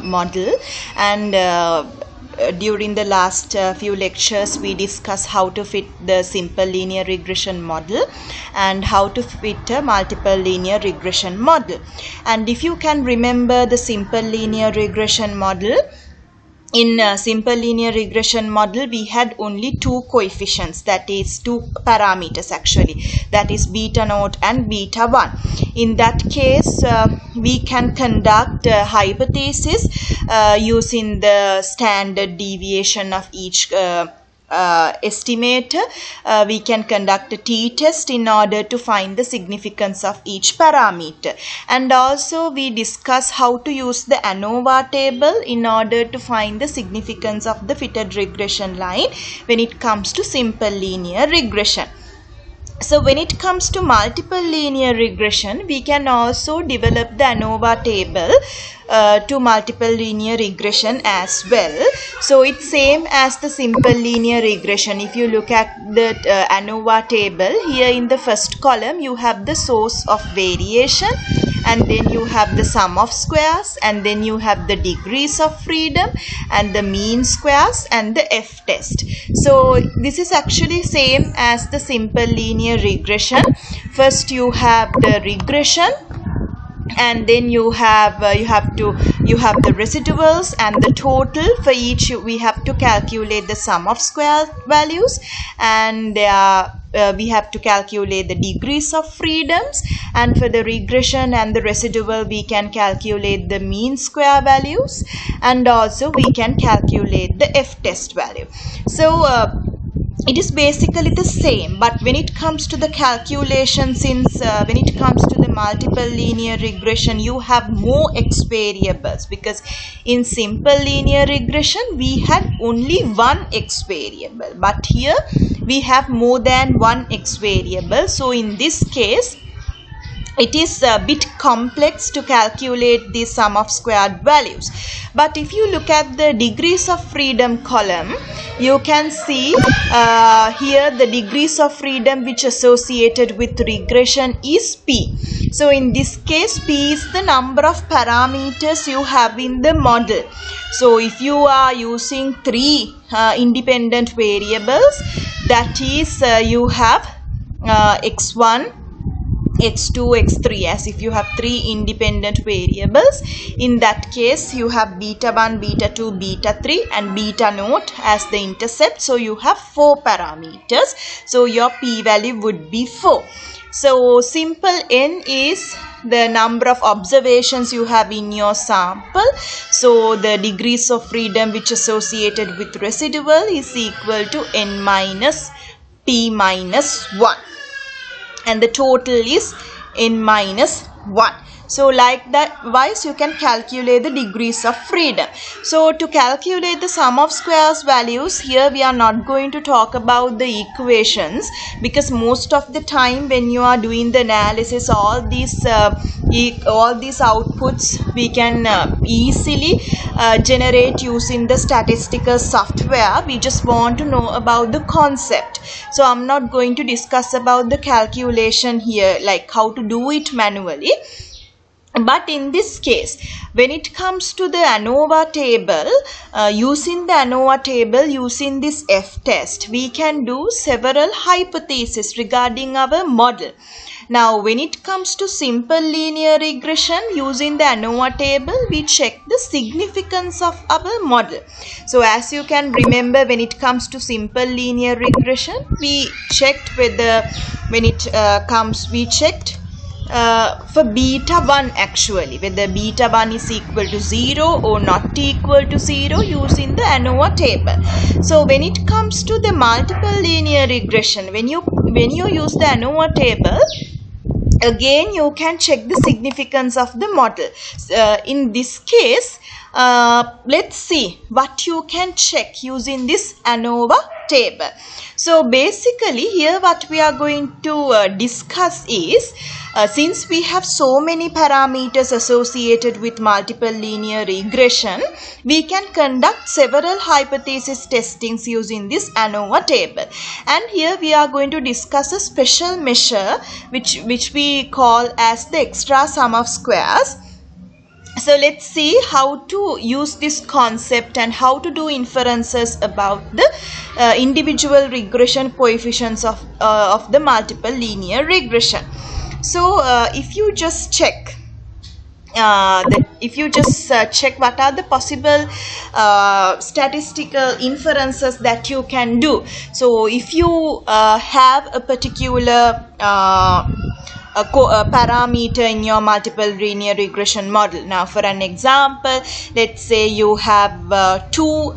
model, and during the last few lectures we discussed how to fit the simple linear regression model and how to fit a multiple linear regression model. And if you can remember the simple linear regression model, in simple linear regression model we had only two coefficients, that is two parameters actually, that is beta naught and beta 1. In that case we can conduct a hypothesis using the standard deviation of each estimator. We can conduct a t-test in order to find the significance of each parameter, and also we discuss how to use the ANOVA table in order to find the significance of the fitted regression line when it comes to simple linear regression. So when it comes to multiple linear regression, we can also develop the ANOVA table to multiple linear regression as well. So it's same as the simple linear regression. If you look at the ANOVA table, here in the first column you have the source of variation, and then you have the sum of squares, and then you have the degrees of freedom and the mean squares and the f-test. So this is actually same as the simple linear regression. First you have the regression, and then you have the residuals and the total. For each we have to calculate the sum of square values, and we have to calculate the degrees of freedoms, and for the regression and the residual we can calculate the mean square values, and also we can calculate the f-test value. So it is basically the same, but when it comes to the calculation, since when it comes to the multiple linear regression you have more x variables, because in simple linear regression we had only one x variable, but here we have more than one x variable. So in this case it is a bit complex to calculate the sum of squared values. But if you look at the degrees of freedom column, you can see here the degrees of freedom which associated with regression is p. So in this case p is the number of parameters you have in the model. So if you are using three independent variables, that is you have x1, x2, x3, as if you have three independent variables. In that case you have beta 1, beta 2, beta 3 and beta naught as the intercept. So you have 4 parameters. So your p-value would be 4. So simple n is the number of observations you have in your sample. So the degrees of freedom which associated with residual is equal to n minus p minus 1. And the total is n minus 1. So like that wise you can calculate the degrees of freedom. So to calculate the sum of squares values, here we are not going to talk about the equations, because most of the time when you are doing the analysis, all these outputs we can easily generate using the statistical software. We just want to know about the concept. So I'm not going to discuss about the calculation here, like how to do it manually. But in this case, when it comes to the ANOVA table, using the ANOVA table, using this f-test, we can do several hypotheses regarding our model. Now, when it comes to simple linear regression, using the ANOVA table, we check the significance of our model. So, as you can remember, when it comes to simple linear regression, we checked whether, when it we checked for beta 1 actually, whether beta 1 is equal to 0 or not equal to 0 using the ANOVA table. So when it comes to the multiple linear regression, when you use the ANOVA table, again you can check the significance of the model. In this case, let's see what you can check using this ANOVA table. So basically here what we are going to discuss is, since we have so many parameters associated with multiple linear regression, we can conduct several hypothesis testings using this ANOVA table. And here we are going to discuss a special measure which we call as the extra sum of squares. So let's see how to use this concept and how to do inferences about the individual regression coefficients of the multiple linear regression. So if you just check check what are the possible statistical inferences that you can do. So if you have a particular parameter in your multiple linear regression model. Now for an example, let's say you have two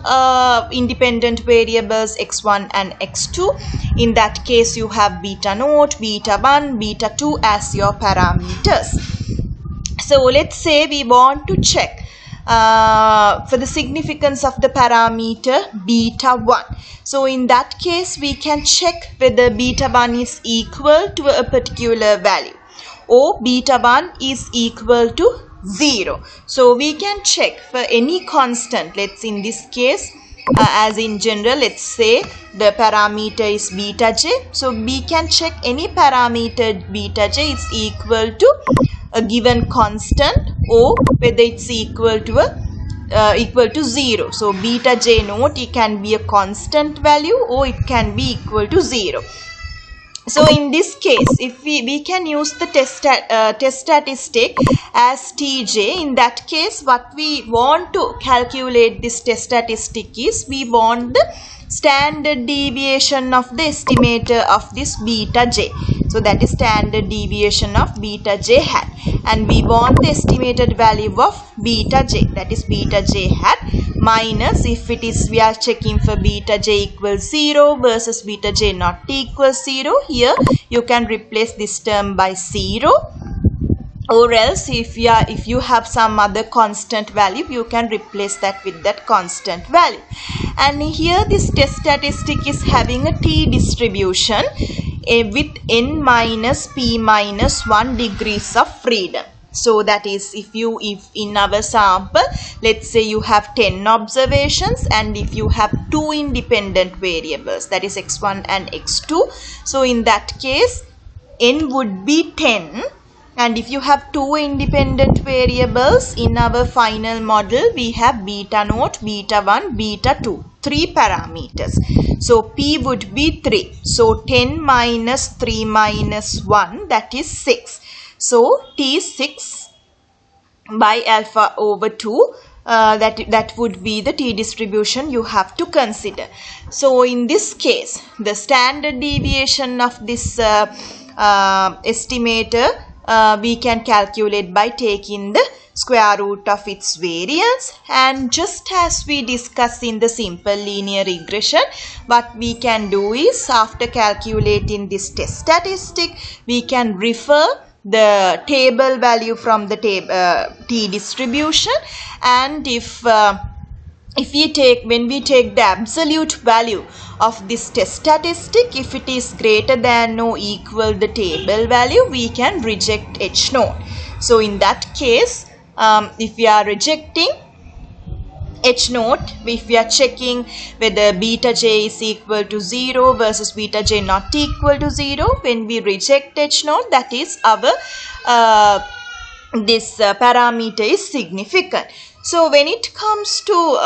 independent variables x1 and x2. In that case you have beta naught, beta 1, beta 2 as your parameters. So let's say we want to check for the significance of the parameter beta 1. So in that case we can check whether beta 1 is equal to a particular value or beta 1 is equal to 0. So we can check for any constant. Let's in this case as in general, let's say the parameter is beta j. So we can check any parameter beta j is equal to a given constant or whether it's equal to 0. So beta j naught, it can be a constant value or it can be equal to 0. So in this case, if we can use the test statistic as Tj. In that case, what we want to calculate this test statistic is we want the standard deviation of the estimator of this beta j. So that is standard deviation of beta j hat, and we want the estimated value of beta j, that is beta j hat, minus if it is we are checking for beta j equals 0 versus beta j not equals 0. Here you can replace this term by 0, or else if you have some other constant value, you can replace that with that constant value. And here this test statistic is having a t distribution with n minus p minus 1 degrees of freedom. So that is if in our sample, let's say you have 10 observations and if you have two independent variables, that is x1 and x2. So in that case n would be 10. And if you have two independent variables in our final model, we have beta naught, beta 1, beta 2, 3 parameters. So P would be 3. So 10 minus 3 minus 1, that is 6. So T is 6 by alpha over 2. That would be the t distribution you have to consider. So in this case, the standard deviation of this estimator we can calculate by taking the square root of its variance. And just as we discussed in the simple linear regression, what we can do is after calculating this test statistic, we can refer the table value from the t distribution, and when we take the absolute value of this test statistic, if it is greater than or equal the table value, we can reject H naught. So in that case, if we are rejecting H naught, if we are checking whether beta j is equal to 0 versus beta j not equal to 0, when we reject H naught, that is our this parameter is significant. So when it comes to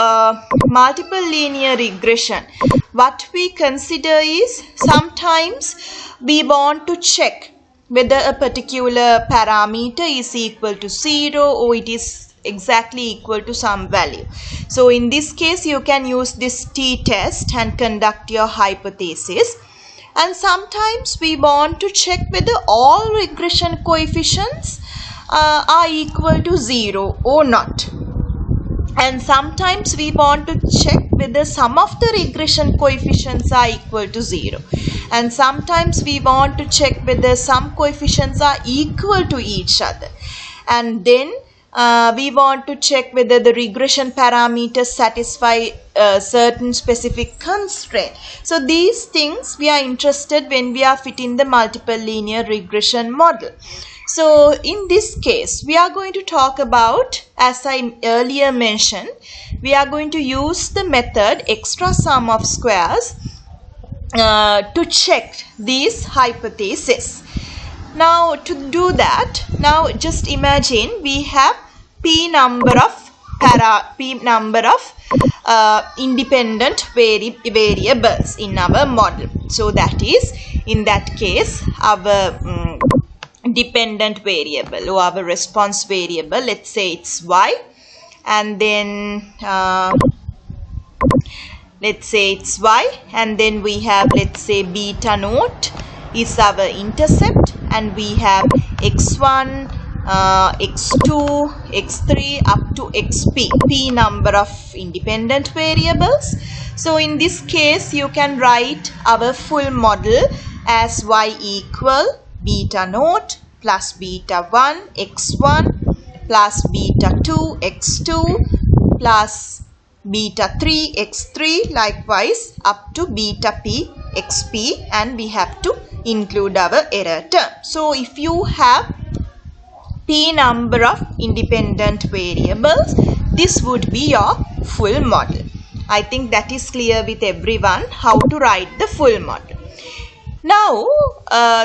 multiple linear regression, what we consider is sometimes we want to check whether a particular parameter is equal to 0 or it is exactly equal to some value. So in this case, you can use this t-test and conduct your hypothesis. And sometimes we want to check whether all regression coefficients are equal to 0 or not. And sometimes we want to check whether some of the regression coefficients are equal to 0. And sometimes we want to check whether some coefficients are equal to each other. And then we want to check whether the regression parameters satisfy a certain specific constraint. So these things we are interested when we are fitting the multiple linear regression model. So in this case, we are going to talk about, as I earlier mentioned, we are going to use the method extra sum of squares to check these hypotheses. Now to do that, now just imagine we have p number of independent variables in our model. So that is, in that case, our dependent variable or our response variable, let's say it's y, and then let's say it's y, and then we have, let's say, beta naught is our intercept, and we have x1, x2, x3 up to xp, p number of independent variables. So in this case, you can write our full model as y equal beta naught plus beta 1 x1 plus beta 2 x2 plus beta 3 x3, likewise up to beta p xp, and we have to include our error term. So if you have p number of independent variables, this would be your full model. I think that is clear with everyone how to write the full model. Now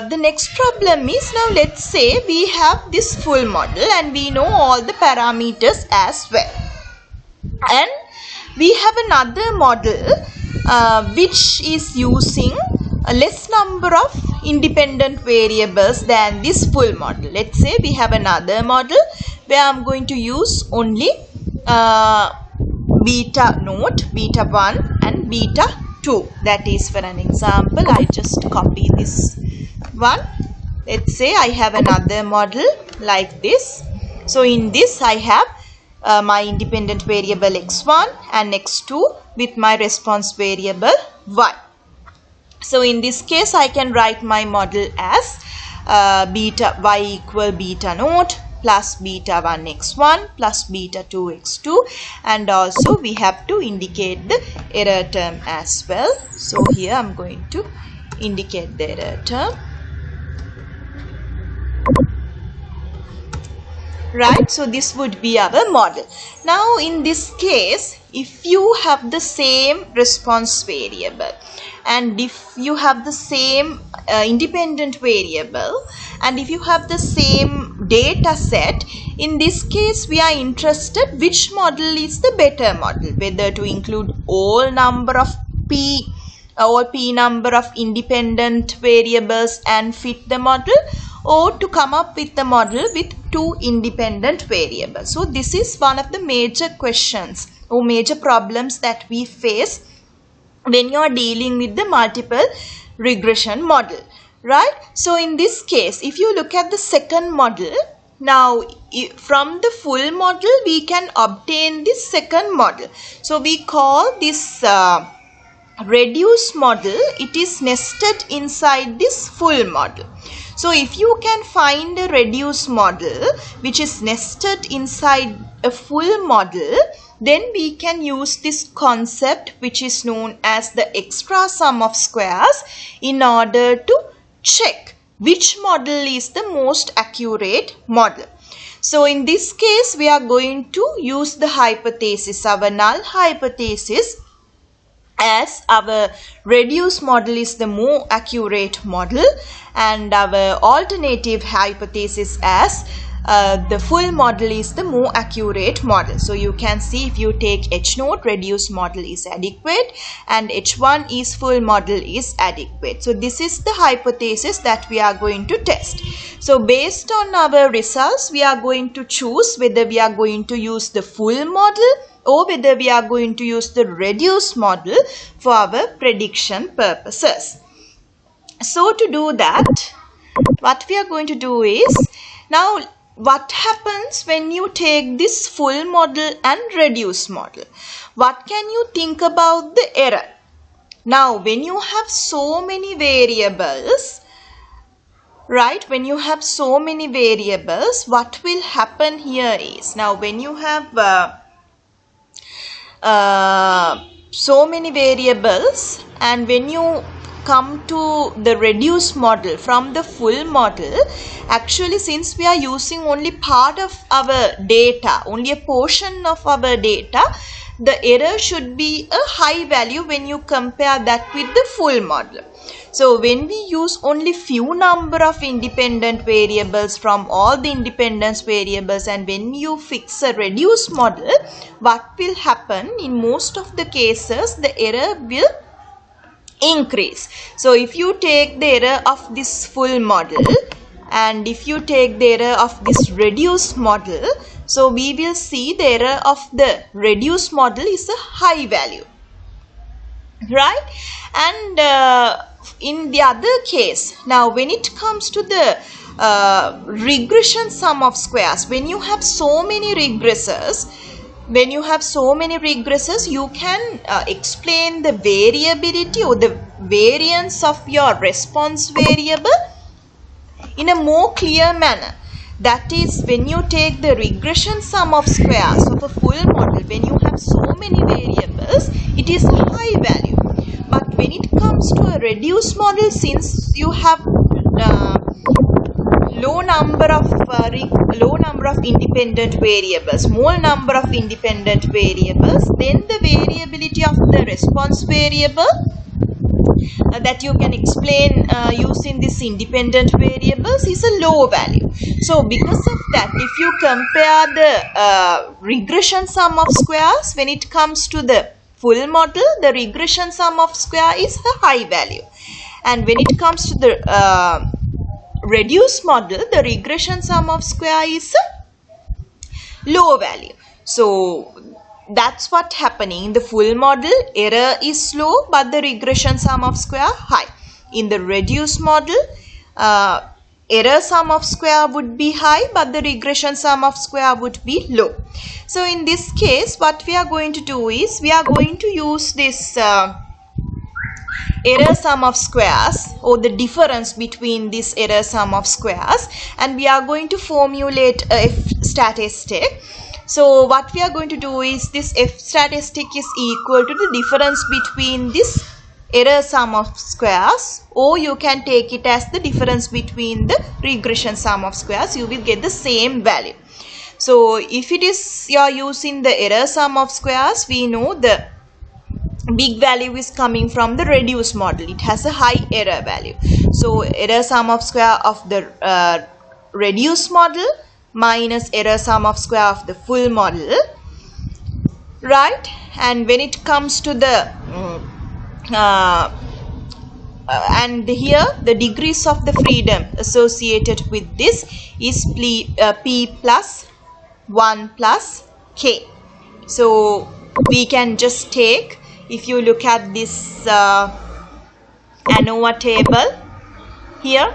the next problem is, now let's say we have this full model and we know all the parameters as well, and we have another model which is using a less number of independent variables than this full model. Let's say we have another model where I'm going to use only beta naught, beta 1 and beta 2. That is, for an example, I just copy this one. Let's say I have another model like this. So in this I have my independent variable x1 and x2 with my response variable y. So in this case, I can write my model as beta y equal beta naught plus beta 1 x1 plus beta 2 x2, and also we have to indicate the error term as well. So here I'm going to indicate the error term. Right, so this would be our model. Now in this case, if you have the same response variable and if you have the same independent variable and if you have the same data set, in this case we are interested which model is the better model, whether to include all number of p or p number of independent variables and fit the model, or to come up with the model with two independent variables. So this is one of the major questions or major problems that we face when you are dealing with the multiple regression model, right? So in this case, if you look at the second model, now from the full model we can obtain this second model. So we call this reduced model, it is nested inside this full model. So if you can find a reduced model which is nested inside a full model, then we can use this concept which is known as the extra sum of squares in order to check which model is the most accurate model. So in this case, we are going to use the hypothesis, our null hypothesis, as our reduced model is the more accurate model, and our alternative hypothesis as the full model is the more accurate model. So you can see, if you take H naught, reduced model is adequate, and H1 is full model is adequate. So this is the hypothesis that we are going to test. So based on our results, we are going to choose whether we are going to use the full model or whether we are going to use the reduced model for our prediction purposes. So to do that, what we are going to do is, now what happens when you take this full model and reduced model? What can you think about the error? Now when you have so many variables, right, when you have so many variables, what will happen here is, now when you have so many variables and when you come to the reduced model from the full model, actually since we are using only part of our data, only a portion of our data, the error should be a high value when you compare that with the full model. So when we use only few number of independent variables from all the independence variables, and when you fix a reduced model, what will happen in most of the cases, the error will increase. So if you take the error of this full model and if you take the error of this reduced model, so we will see the error of the reduced model is a high value, right? And in the other case, now when it comes to the regression sum of squares, when you have so many regressors, you can explain the variability or the variance of your response variable in a more clear manner. That is, when you take the regression sum of squares of a full model, when you have so many variables, it is a high value. But when it comes to a reduced model, since you have low number of independent variables, small number of independent variables, then the variability of the response variable that you can explain using this independent variables is a low value. So because of that, if you compare the regression sum of squares, when it comes to the full model, the regression sum of square is a high value, and when it comes to the reduced model, the regression sum of square is a low value. So that's what happening in the full model. Error is low but the regression sum of square high. In the reduced model, error sum of square would be high but the regression sum of square would be low. So in this case, what we are going to do is, we are going to use this error sum of squares, or the difference between this error sum of squares, and we are going to formulate a F statistic. So what we are going to do is, this F statistic is equal to the difference between this error sum of squares, or you can take it as the difference between the regression sum of squares. You will get the same value. So if it is you are using the error sum of squares, we know the big value is coming from the reduced model. It has a high error value. So error sum of square of the reduced model minus error sum of square of the full model, right? And when it comes to the and here the degrees of the freedom associated with this is p plus 1 plus k. So we can just take, if you look at this ANOVA table here,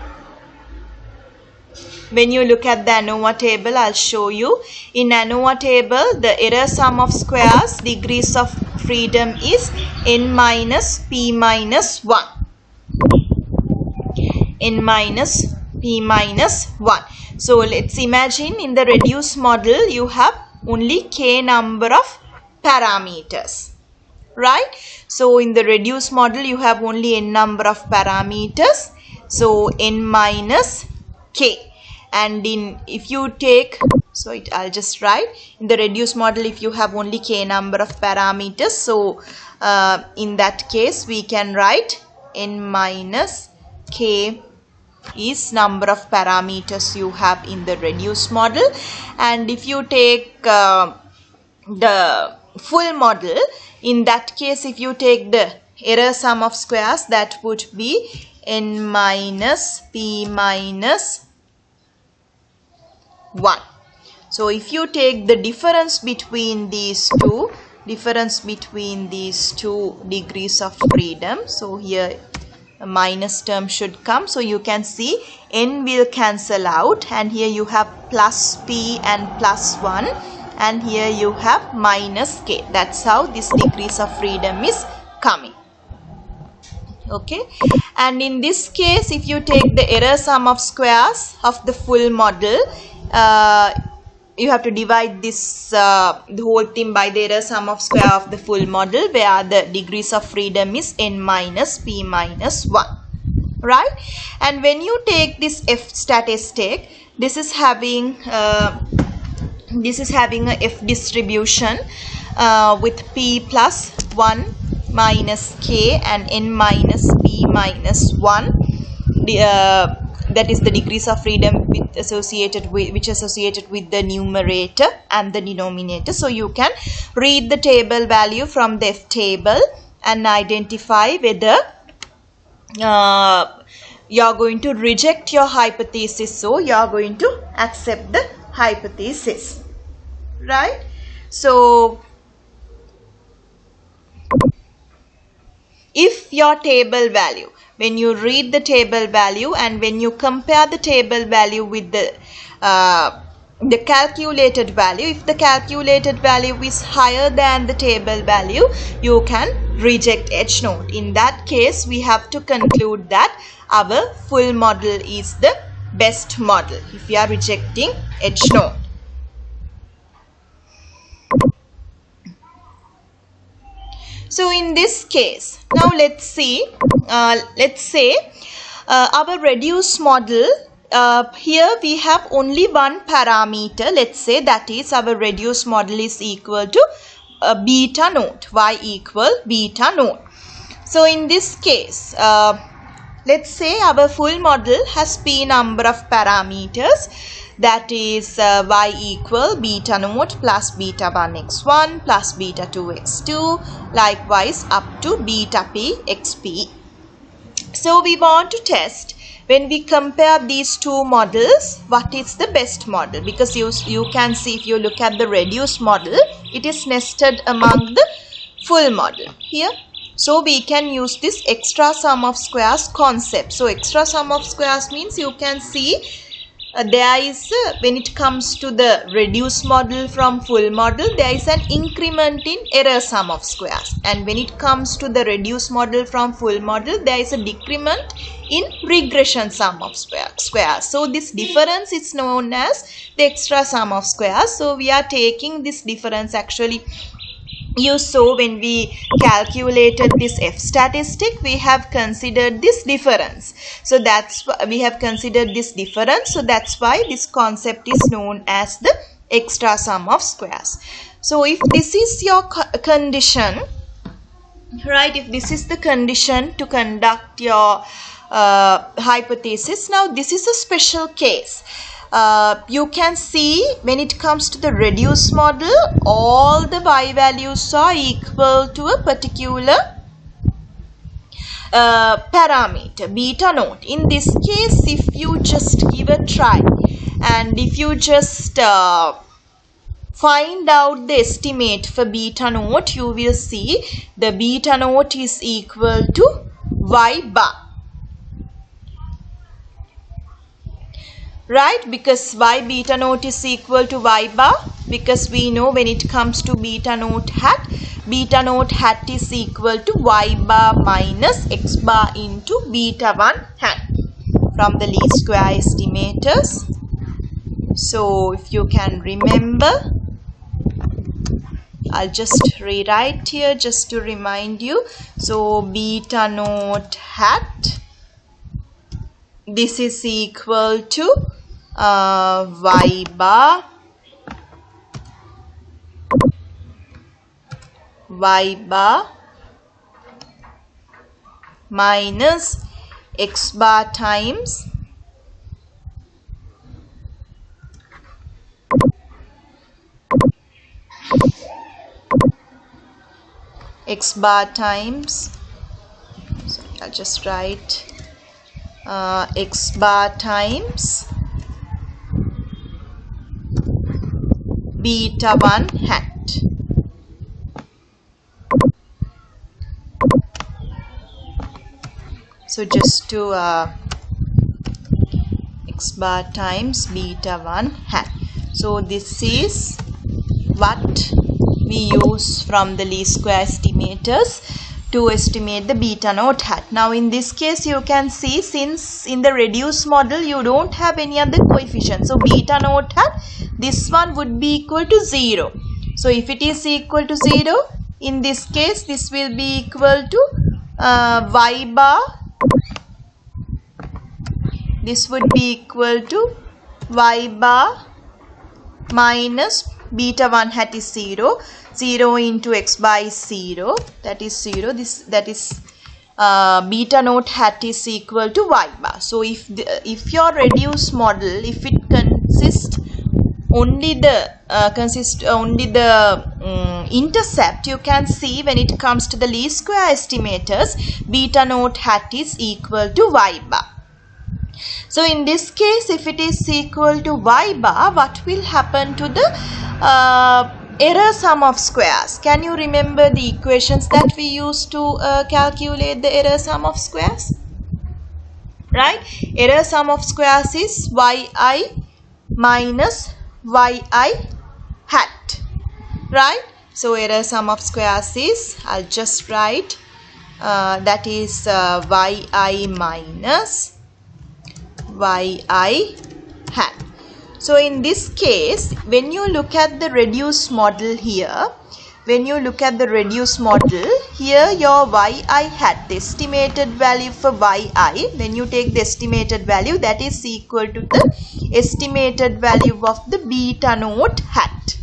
when you look at the ANOVA table, I'll show you. In ANOVA table, the error sum of squares, degrees of freedom is n minus p minus 1. N minus p minus 1. So let's imagine in the reduced model, you have only k number of parameters, right? So in the reduced model, you have only n number of parameters. So n minus k. And if you take, so I'll just write, in the reduced model, if you have only k number of parameters, so in that case we can write n minus k is number of parameters you have in the reduced model. And if you take the full model, in that case, if you take the error sum of squares, that would be n minus p minus 1. So if you take the difference between these two, degrees of freedom, so here a minus term should come, so you can see n will cancel out, and here you have plus p and plus 1, and here you have minus k. That's how this degrees of freedom is coming. Okay, and in this case, if you take the error sum of squares of the full model, you have to divide this the whole thing by the error sum of square of the full model, where the degrees of freedom is n minus p minus 1, right? And when you take this F statistic, this is having a F distribution with p plus 1 minus k and n minus p minus 1. That is the degrees of freedom which associated with the numerator and the denominator. So you can read the table value from the F table and identify whether you are going to reject your hypothesis or you are going to accept the hypothesis, right? So if your table value, when you read the table value and when you compare the table value with the calculated value, if the calculated value is higher than the table value, you can reject H naught. In that case, we have to conclude that our full model is the best model if we are rejecting H naught. So in this case, now let's see, let's say our reduced model, here we have only one parameter. Let's say that is our reduced model is equal to beta naught, y equal beta naught. So in this case, let's say our full model has p number of parameters, that is y equal beta naught plus beta 1 x1 plus beta 2 x2, likewise up to beta p xp. So we want to test, when we compare these two models, what is the best model, because you can see, if you look at the reduced model, it is nested among the full model here. So we can use this extra sum of squares concept. So extra sum of squares means you can see there is, when it comes to the reduced model from full model, there is an increment in error sum of squares, and when it comes to the reduced model from full model, there is a decrement in regression sum of squares. So this difference is known as the extra sum of squares. So we are taking this difference, actually you saw when we calculated this F statistic, we have considered this difference. So that's why we have considered this difference. So that's why this concept is known as the extra sum of squares. So if this is your condition, right, if this is the condition to conduct your hypothesis, now this is a special case. You can see when it comes to the reduced model, all the y values are equal to a particular parameter beta naught. In this case, if you just give a try and if you just find out the estimate for beta naught, you will see the beta naught is equal to y bar. Right, because why beta naught is equal to y bar? Because we know when it comes to beta naught hat is equal to y bar minus x bar into beta 1 hat from the least square estimators. So if you can remember, I'll just rewrite here just to remind you. So beta naught hat, this is equal to y bar minus x bar times sorry, I'll just write x bar times beta 1 hat. So just to x bar times beta 1 hat. So this is what we use from the least square estimators to estimate the beta naught hat. Now in this case you can see, since in the reduced model you don't have any other coefficient, so beta naught hat, this one would be equal to 0. So if it is equal to 0, in this case this will be equal to y bar, this would be equal to y bar minus beta 1 hat is 0. 0 into x by 0, that is 0. That is beta naught hat is equal to y bar. So if your reduced model, if it consists only the intercept, you can see when it comes to the least square estimators, beta naught hat is equal to y bar. So in this case, if it is equal to y bar, what will happen to the error sum of squares? Can you remember the equations that we used to calculate the error sum of squares? Right? Error sum of squares is yi minus yi hat. Right? So error sum of squares is, I'll just write, that is yi minus yi hat. So in this case, when you look at the reduced model here, your yi hat, the estimated value for yi, when you take the estimated value, that is equal to the estimated value of the beta naught hat.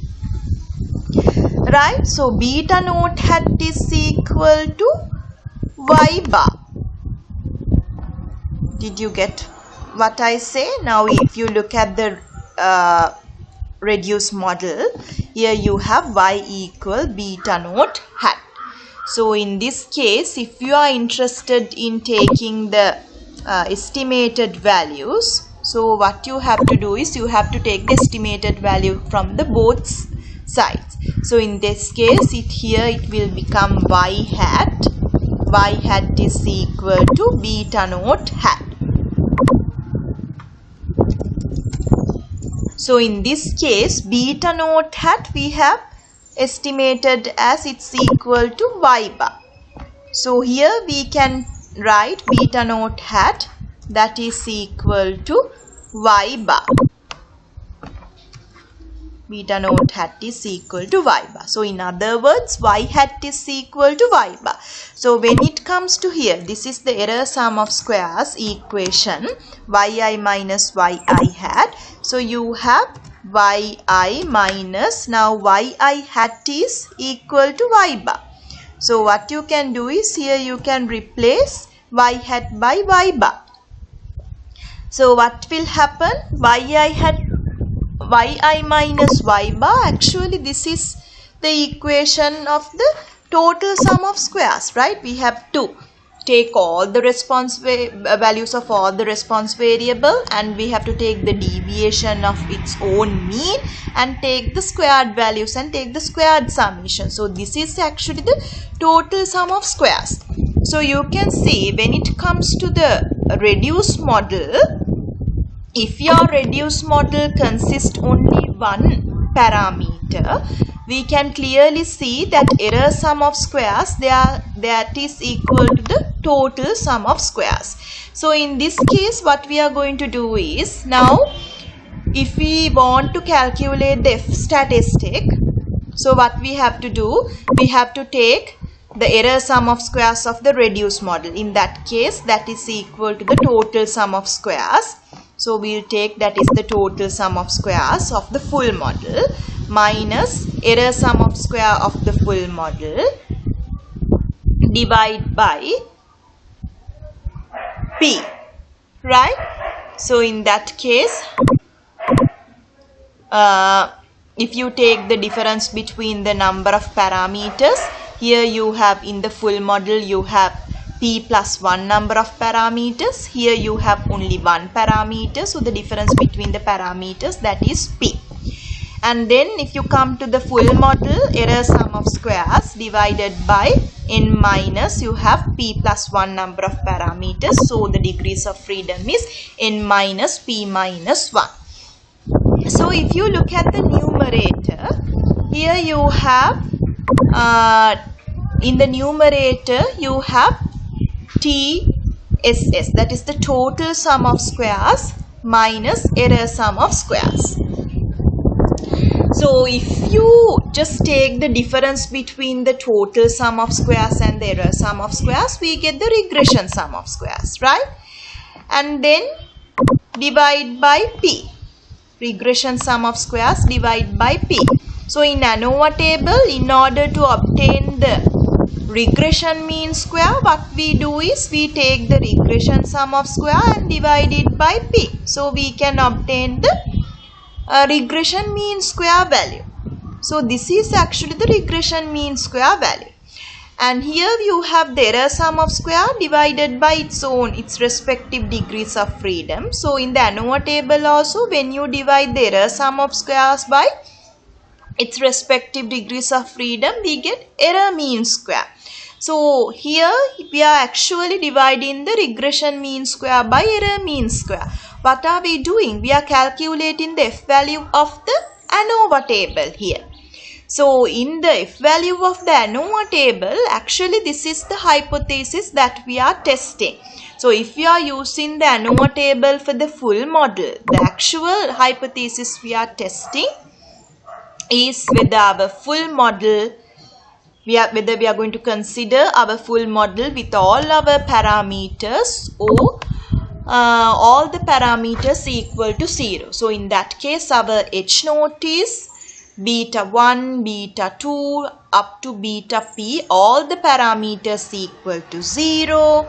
Right? So beta naught hat is equal to y bar. Did you get what I say? Now if you look at the reduced model, here you have y equal beta naught hat. So in this case, if you are interested in taking the estimated values, so what you have to do is you have to take the estimated value from the both sides. So in this case, it will become y hat. Y hat is equal to beta naught hat. So in this case, beta naught hat we have estimated as it's equal to y bar. So here we can write beta naught hat, that is equal to y bar. Beta naught hat is equal to y bar. So in other words, y hat is equal to y bar. So when it comes to here, this is the error sum of squares equation, yi minus yi hat. So you have yi minus, now yi hat is equal to y bar. So what you can do is, here you can replace y hat by y bar. So what will happen? Yi minus y bar, actually this is the equation of the total sum of squares, right? We have to take all the response values of all the response variable, and we have to take the deviation of its own mean and take the squared values and take the squared summation. So this is actually the total sum of squares. So you can see when it comes to the reduced model, if your reduced model consists only one parameter, we can clearly see that error sum of squares that is equal to the total sum of squares. So in this case, what we are going to do is, now if we want to calculate the F statistic, so what we have to do, we have to take the error sum of squares of the reduced model. In that case, that is equal to the total sum of squares. So we will take, that is the total sum of squares of the full model minus error sum of square of the full model divide by P, right? So in that case, if you take the difference between the number of parameters, here you have, in the full model you have P plus 1 number of parameters, here you have only one parameter, so the difference between the parameters, that is P. And then if you come to the full model, error sum of squares divided by n minus, you have P plus 1 number of parameters, so the degrees of freedom is n minus P minus 1. So if you look at the numerator, here you have, in the numerator you have TSS, that is the total sum of squares minus error sum of squares. So if you just take the difference between the total sum of squares and the error sum of squares, we get the regression sum of squares, right? And then divide by P. Regression sum of squares divide by P. So in ANOVA table, in order to obtain the regression mean square, what we do is we take the regression sum of square and divide it by p. So we can obtain the regression mean square value. So this is actually the regression mean square value. And here you have the error sum of square divided by its respective degrees of freedom. So in the ANOVA table also, when you divide the error sum of squares by its respective degrees of freedom, we get error mean square. So here we are actually dividing the regression mean square by error mean square. What are we doing? We are calculating the F value of the ANOVA table here. So in the F value of the ANOVA table, actually this is the hypothesis that we are testing. So if we are using the ANOVA table for the full model, the actual hypothesis we are testing is whether our full model, whether we are going to consider our full model with all our parameters or all the parameters equal to 0. So in that case, our H naught is beta 1, beta 2 up to beta p, all the parameters equal to 0.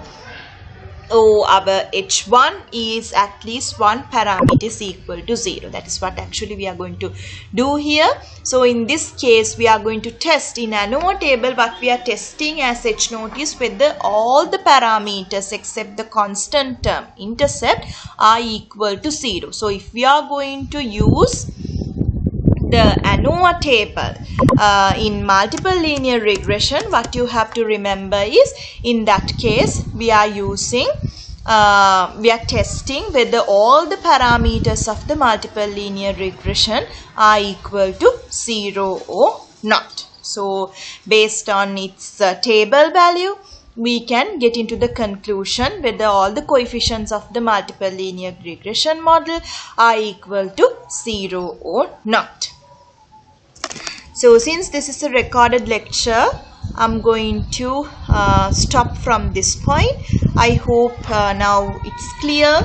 Oh, our H1 is at least one parameter is equal to 0. That is what actually we are going to do here. So in this case, we are going to test in ANOVA table. What we are testing as H naught is whether all the parameters except the constant term intercept are equal to 0. So if we are going to use the ANOVA table in multiple linear regression, what you have to remember is, in that case we are using we are testing whether all the parameters of the multiple linear regression are equal to 0 or not. So based on its table value, we can get into the conclusion whether all the coefficients of the multiple linear regression model are equal to 0 or not. So since this is a recorded lecture, I'm going to stop from this point. I hope now it's clear.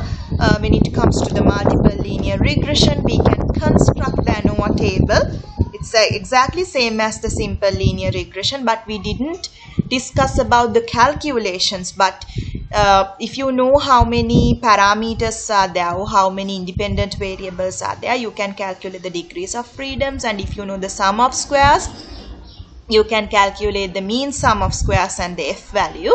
When it comes to the multiple linear regression, we can construct the ANOVA table. It's exactly same as the simple linear regression, but we didn't discuss about the calculations. But if you know how many parameters are there or how many independent variables are there, you can calculate the degrees of freedoms. And if you know the sum of squares, you can calculate the mean sum of squares and the F value.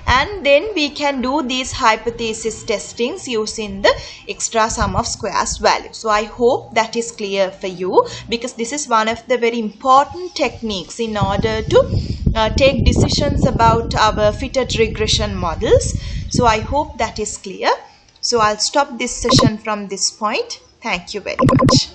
And then we can do these hypothesis testings using the extra sum of squares value. So I hope that is clear for you, because this is one of the very important techniques in order to take decisions about our fitted regression models. So I hope that is clear. So I'll stop this session from this point. Thank you very much.